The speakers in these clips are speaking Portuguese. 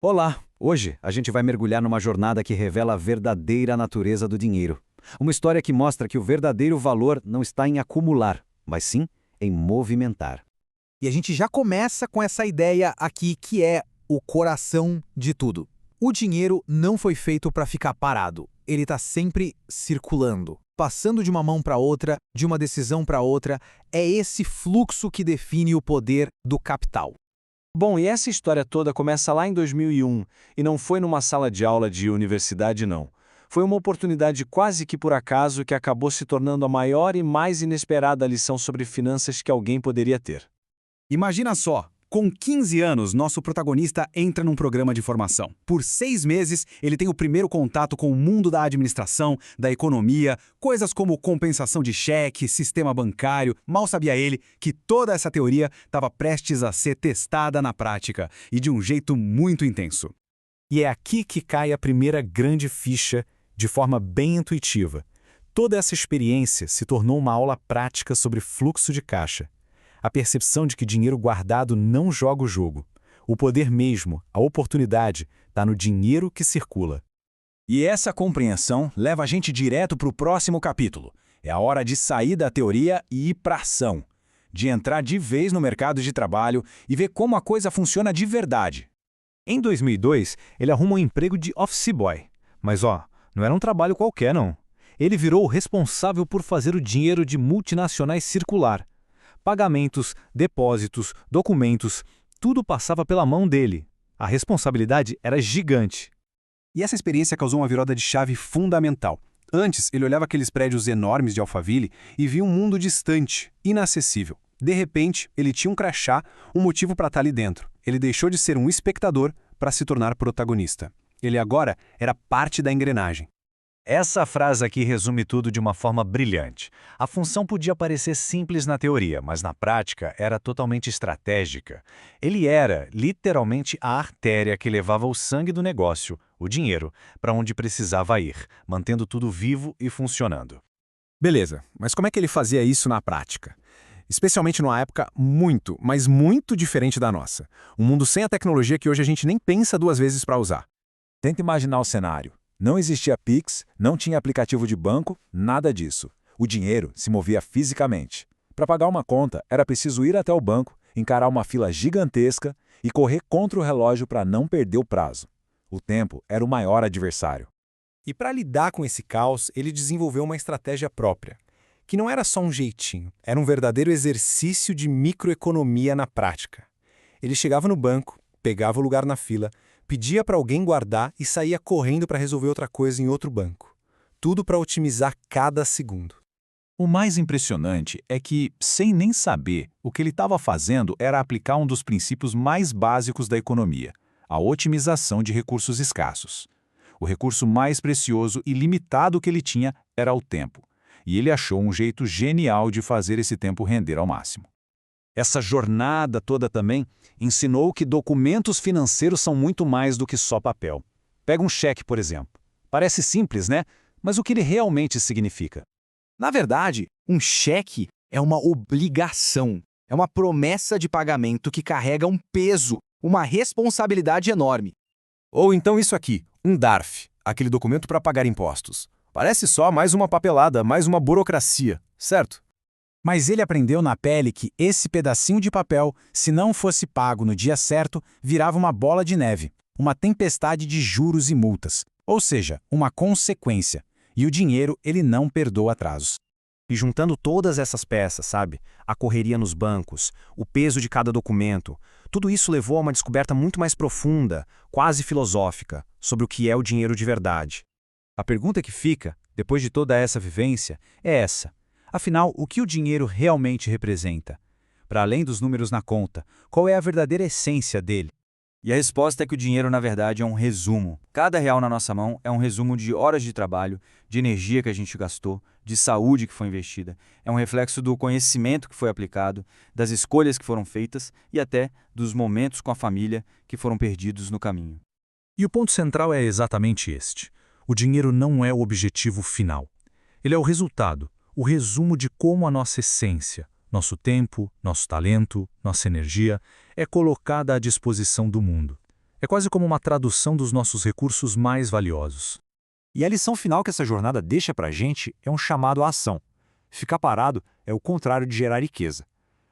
Olá! Hoje a gente vai mergulhar numa jornada que revela a verdadeira natureza do dinheiro. Uma história que mostra que o verdadeiro valor não está em acumular, mas sim em movimentar. E a gente já começa com essa ideia aqui que é o coração de tudo. O dinheiro não foi feito para ficar parado. Ele está sempre circulando, passando de uma mão para outra, de uma decisão para outra. É esse fluxo que define o poder do capital. Bom, e essa história toda começa lá em 2001, e não foi numa sala de aula de universidade, não. Foi uma oportunidade quase que por acaso que acabou se tornando a maior e mais inesperada lição sobre finanças que alguém poderia ter. Imagina só, com 15 anos, nosso protagonista entra num programa de formação. Por 6 meses, ele tem o primeiro contato com o mundo da administração, da economia, coisas como compensação de cheque, sistema bancário. Mal sabia ele que toda essa teoria estava prestes a ser testada na prática, e de um jeito muito intenso. E é aqui que cai a primeira grande ficha, de forma bem intuitiva. Toda essa experiência se tornou uma aula prática sobre fluxo de caixa. A percepção de que dinheiro guardado não joga o jogo. O poder mesmo, a oportunidade, está no dinheiro que circula. E essa compreensão leva a gente direto para o próximo capítulo. É a hora de sair da teoria e ir para a ação. De entrar de vez no mercado de trabalho e ver como a coisa funciona de verdade. Em 2002, ele arruma um emprego de office boy. Mas não era um trabalho qualquer, não. Ele virou o responsável por fazer o dinheiro de multinacionais circular. Pagamentos, depósitos, documentos, tudo passava pela mão dele. A responsabilidade era gigante. E essa experiência causou uma virada de chave fundamental. Antes, ele olhava aqueles prédios enormes de Alphaville e via um mundo distante, inacessível. De repente, ele tinha um crachá, um motivo para estar ali dentro. Ele deixou de ser um espectador para se tornar protagonista. Ele agora era parte da engrenagem. Essa frase aqui resume tudo de uma forma brilhante. A função podia parecer simples na teoria, mas na prática era totalmente estratégica. Ele era, literalmente, a artéria que levava o sangue do negócio, o dinheiro, para onde precisava ir, mantendo tudo vivo e funcionando. Beleza, mas como é que ele fazia isso na prática? Especialmente numa época muito, mas muito diferente da nossa. Um mundo sem a tecnologia que hoje a gente nem pensa duas vezes para usar. Tenta imaginar o cenário. Não existia Pix, não tinha aplicativo de banco, nada disso. O dinheiro se movia fisicamente. Para pagar uma conta, era preciso ir até o banco, encarar uma fila gigantesca e correr contra o relógio para não perder o prazo. O tempo era o maior adversário. E para lidar com esse caos, ele desenvolveu uma estratégia própria, que não era só um jeitinho, era um verdadeiro exercício de microeconomia na prática. Ele chegava no banco, pegava o lugar na fila, pedia para alguém guardar e saía correndo para resolver outra coisa em outro banco. Tudo para otimizar cada segundo. O mais impressionante é que, sem nem saber, o que ele estava fazendo era aplicar um dos princípios mais básicos da economia, a otimização de recursos escassos. O recurso mais precioso e limitado que ele tinha era o tempo, e ele achou um jeito genial de fazer esse tempo render ao máximo. Essa jornada toda também ensinou que documentos financeiros são muito mais do que só papel. Pega um cheque, por exemplo. Parece simples, né? Mas o que ele realmente significa? Na verdade, um cheque é uma obrigação. É uma promessa de pagamento que carrega um peso, uma responsabilidade enorme. Ou então isso aqui, um DARF, aquele documento para pagar impostos. Parece só mais uma papelada, mais uma burocracia, certo? Mas ele aprendeu na pele que esse pedacinho de papel, se não fosse pago no dia certo, virava uma bola de neve, uma tempestade de juros e multas, ou seja, uma consequência. E o dinheiro, ele não perdoa atrasos. E juntando todas essas peças, sabe? A correria nos bancos, o peso de cada documento, tudo isso levou a uma descoberta muito mais profunda, quase filosófica, sobre o que é o dinheiro de verdade. A pergunta que fica, depois de toda essa vivência, é essa. Afinal, o que o dinheiro realmente representa? Para além dos números na conta, qual é a verdadeira essência dele? E a resposta é que o dinheiro, na verdade, é um resumo. Cada real na nossa mão é um resumo de horas de trabalho, de energia que a gente gastou, de saúde que foi investida. É um reflexo do conhecimento que foi aplicado, das escolhas que foram feitas e até dos momentos com a família que foram perdidos no caminho. E o ponto central é exatamente este. O dinheiro não é o objetivo final. Ele é o resultado, o resumo de como a nossa essência, nosso tempo, nosso talento, nossa energia, é colocada à disposição do mundo. É quase como uma tradução dos nossos recursos mais valiosos. E a lição final que essa jornada deixa para a gente é um chamado à ação. Ficar parado é o contrário de gerar riqueza.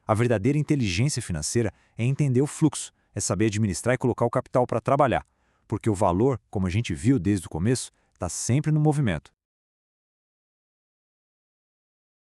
A verdadeira inteligência financeira é entender o fluxo, é saber administrar e colocar o capital para trabalhar, porque o valor, como a gente viu desde o começo, está sempre no movimento.